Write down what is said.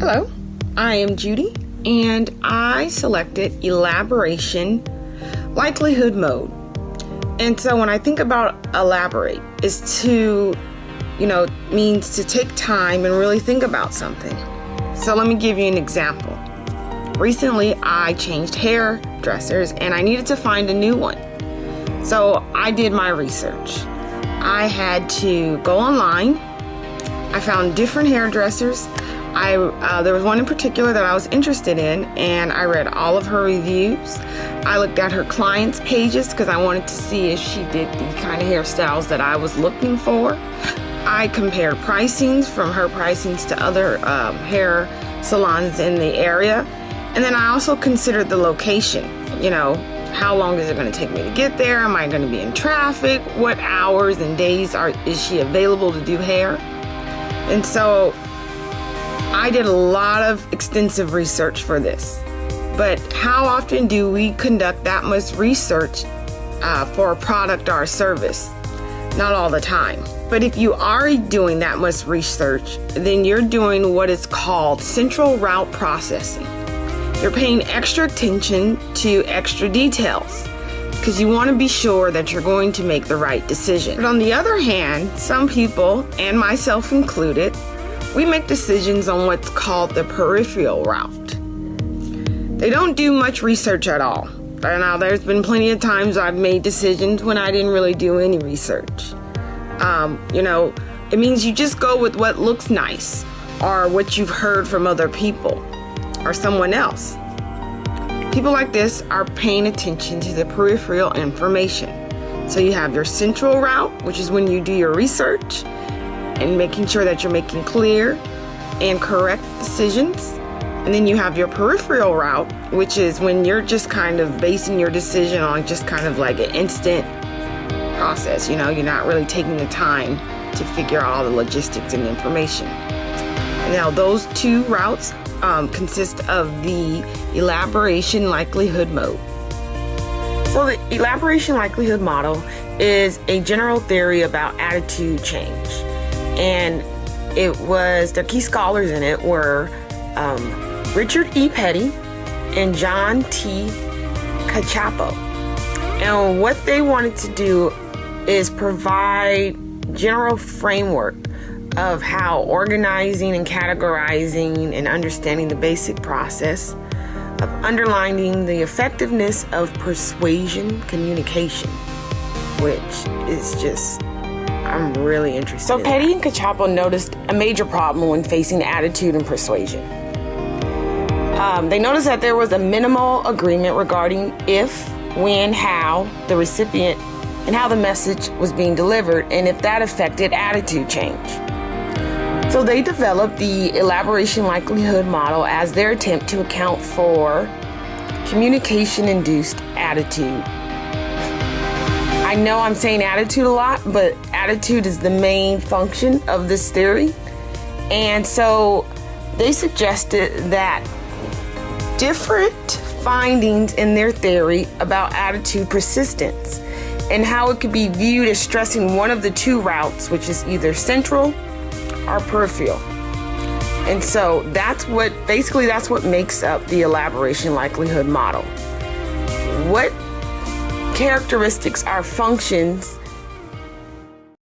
Hello, I am Judy, and I selected Elaboration Likelihood mode. And so when I think about elaborate, is to, means to take time and really think about something. So let me give you an example. Recently, I changed hairdressers and I needed to find a new one. So I did my research. I had to go online. I found different hairdressers. There was one in particular that I was interested in, and I read all of her reviews. I looked at her clients' pages because I wanted to see if she did the kind of hairstyles that I was looking for. I compared pricings from her pricings to other hair salons in the area. And then I also considered the location. How long is it going to take me to get there? Am I going to be in traffic? What hours and days is she available to do hair? And so I did a lot of extensive research for this. But how often do we conduct that much research for a product or a service? Not all the time. But if you are doing that much research, then you're doing what is called central route processing. You're paying extra attention to extra details because you want to be sure that you're going to make the right decision. But on the other hand, some people, and myself included, we make decisions on what's called the peripheral route. They don't do much research at all. Now, there's been plenty of times I've made decisions when I didn't really do any research. It means you just go with what looks nice or what you've heard from other people or someone else. People like this are paying attention to the peripheral information. So you have your central route, which is when you do your research and making sure that you're making clear and correct decisions. And then you have your peripheral route, which is when you're just kind of basing your decision on just kind of like an instant process. You're not really taking the time to figure out all the logistics and information. Now, those two routes consist of the elaboration likelihood mode. So the elaboration likelihood model is a general theory about attitude change. And the key scholars in it were Richard E. Petty and John T. Cacioppo. And what they wanted to do is provide general framework of how organizing and categorizing and understanding the basic process of underlining the effectiveness of persuasion communication, which is just, I'm really interested in. So Petty and Cacioppo noticed a major problem when facing attitude and persuasion. They noticed that there was a minimal agreement regarding if, when, how the recipient and how the message was being delivered, and if that affected attitude change. So they developed the elaboration likelihood model as their attempt to account for communication-induced attitude. I know I'm saying attitude a lot, but attitude is the main function of this theory. And so they suggested that different findings in their theory about attitude persistence and how it could be viewed as stressing one of the two routes, which is either central or peripheral. And so that's what makes up the elaboration likelihood model. What characteristics are functions